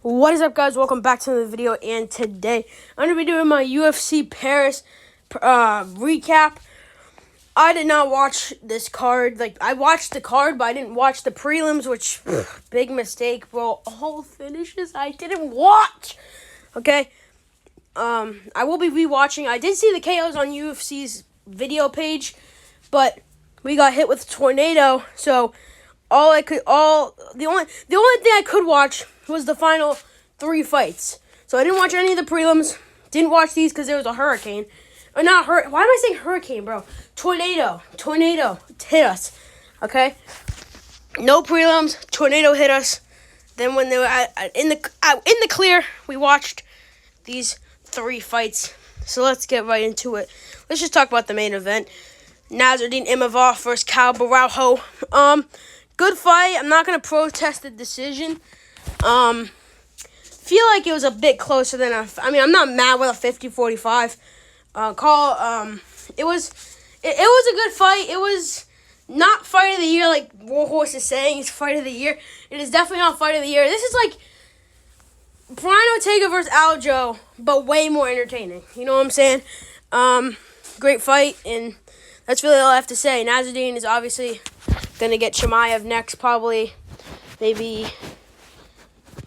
What is up, guys? Welcome back to the video, and today I'm going to be doing my UFC Paris recap. I did not watch this card. I watched the card, but I didn't watch the prelims, which, big mistake, bro. All finishes I didn't watch. Okay? I will be rewatching. I did see the KOs on UFC's video page, but we got hit with a tornado, so the only thing I could watch was the final 3 fights. So I didn't watch any of the prelims. Didn't watch these because there was a hurricane. Or not hurricane. Why am I saying hurricane, bro? Tornado hit us. Okay? No prelims. Tornado hit us. Then when they were in the clear, we watched these 3 fights. So let's get right into it. Let's just talk about the main event. Nasruddin Imavov versus Cal Baraujo. Good fight. I'm not gonna protest the decision. Feel like it was a bit closer than I'm not mad with a 50-45 call. It was a good fight. It was not fight of the year like Warhorse is saying. It's fight of the year. It is definitely not fight of the year. This is like Brian Ortega versus Aljo, but way more entertaining. You know what I'm saying? Great fight, and that's really all I have to say. Nasruddin is obviously gonna get Chimaev next, probably, maybe.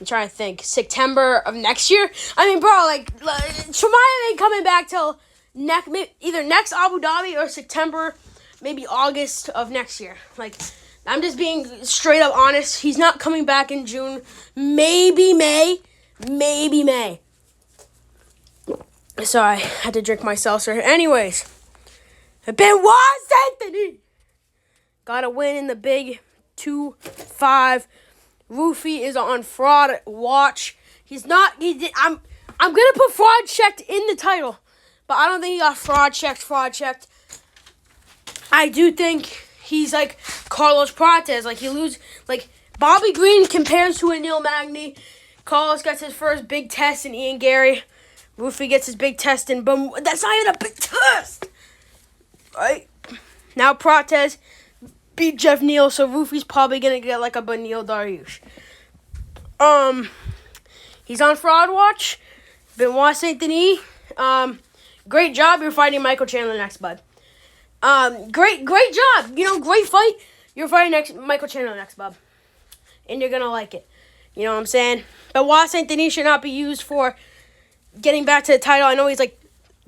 I'm trying to think. September of next year. I mean, bro, Chimaev ain't coming back till either next Abu Dhabi or September, maybe August of next year. I'm just being straight up honest. He's not coming back in June. Maybe May. Sorry, I had to drink my seltzer. Anyways, Benoit Saint-Denis got a win in the big 2-5. Roofy is on fraud watch. I'm gonna put fraud checked in the title, but I don't think he got fraud checked. I do think he's like Carlos Prates. Bobby Green compares to a Neil Magny. Carlos gets his first big test in Ian Gary. Roofy gets his big test in boom. That's not even a big test, right? Now Prates beat Jeff Neal, so Roofy's probably gonna get like a Beneil Dariush. He's on fraud watch. Benoit Saint-Denis. Great job. You're fighting Michael Chandler next, bud. Great job. Great fight. You're fighting Michael Chandler next, bud. And you're gonna like it. You know what I'm saying? Benoit Saint-Denis should not be used for getting back to the title. I know he's like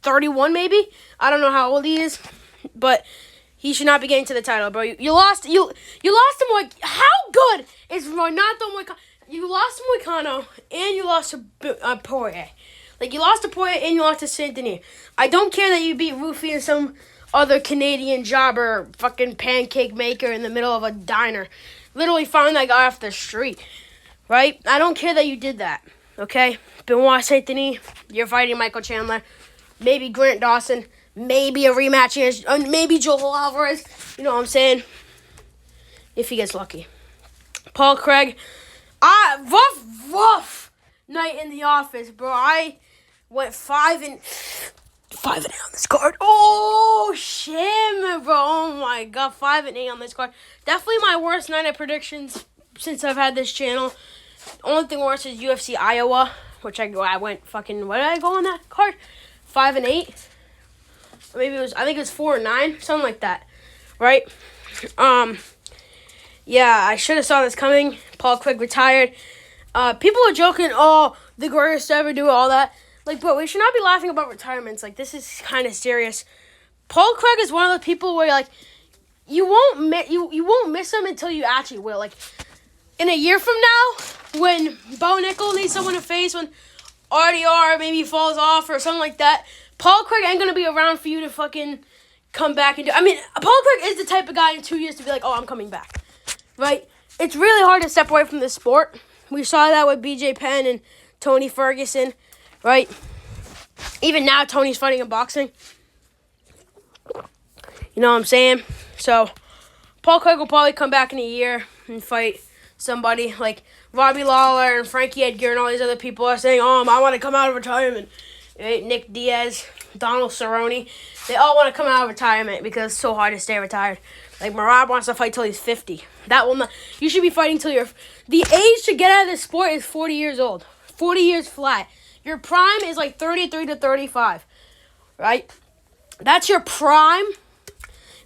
31, maybe. I don't know how old he is, but he should not be getting to the title, bro. You lost him. How good is Renato Moicano? You lost to Moicano and you lost to Poirier. You lost to Poirier and you lost to Saint-Denis. I don't care that you beat Roofy and some other Canadian jobber, fucking pancake maker in the middle of a diner. Literally found that guy off the street, right? I don't care that you did that, okay? Benoit Saint-Denis, you're fighting Michael Chandler. Maybe Grant Dawson. Maybe a rematch against, maybe Joel Alvarez. You know what I'm saying? If he gets lucky. Paul Craig. Rough night in the office, bro. I went 5-8 on this card. Oh, shit, bro. Oh, my God. 5-8 on this card. Definitely my worst night of predictions since I've had this channel. Only thing worse is UFC Iowa, which I went fucking, what did I go on that card? 5-8. Maybe I think it was 4-9, something like that, right? Yeah, I should have saw this coming. Paul Craig retired. People are joking, oh, the greatest to ever do all that. Bro, we should not be laughing about retirements. This is kind of serious. Paul Craig is one of the people where, you won't miss him until you actually will. In a year from now, when Bo Nickel needs someone to face, when RDR maybe falls off or something like that, Paul Craig ain't going to be around for you to fucking come back and do. Paul Craig is the type of guy in 2 years to be like, oh, I'm coming back, right? It's really hard to step away from this sport. We saw that with BJ Penn and Tony Ferguson, right? Even now, Tony's fighting in boxing. You know what I'm saying? So, Paul Craig will probably come back in a year and fight somebody like Robbie Lawler and Frankie Edgar and all these other people are saying, oh, I want to come out of retirement. Right? Nick Diaz, Donald Cerrone, they all want to come out of retirement because it's so hard to stay retired. Like, Marab wants to fight till he's 50. That will not. You should be fighting till you're. The age to get out of this sport is 40 years old. 40 years flat. Your prime is like 33 to 35, right? That's your prime.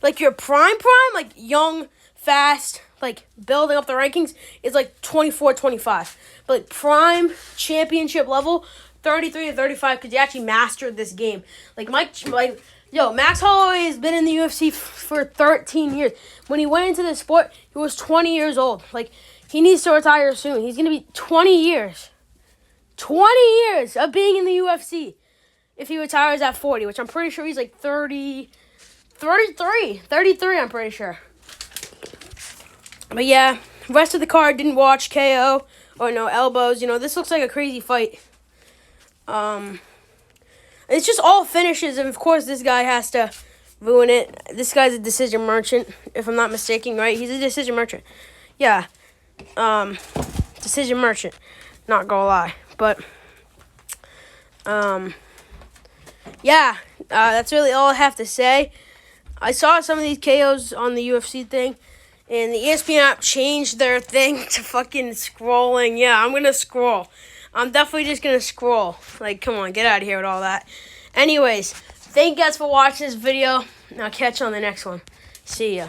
Like, your prime, like, young, fast, like, building up the rankings is like 24, 25. But, like, prime championship level, 33 to 35, because you actually mastered this game. Like, Max Holloway has been in the UFC for 13 years. When he went into this sport, he was 20 years old. Like, he needs to retire soon. He's going to be 20 years. 20 years of being in the UFC if he retires at 40, which I'm pretty sure he's like 33, I'm pretty sure. But yeah, rest of the card didn't watch. KO. Oh no, elbows. This looks like a crazy fight. It's just all finishes, and of course this guy has to ruin it. This guy's a decision merchant, if I'm not mistaken, right? He's a decision merchant. Yeah. Decision merchant. Not gonna lie. But, yeah, that's really all I have to say. I saw some of these KOs on the UFC thing, and the ESPN app changed their thing to fucking scrolling. Yeah, I'm going to scroll. I'm definitely just going to scroll. Like, come on, get out of here with all that. Anyways, thank you guys for watching this video, and I'll catch you on the next one. See ya.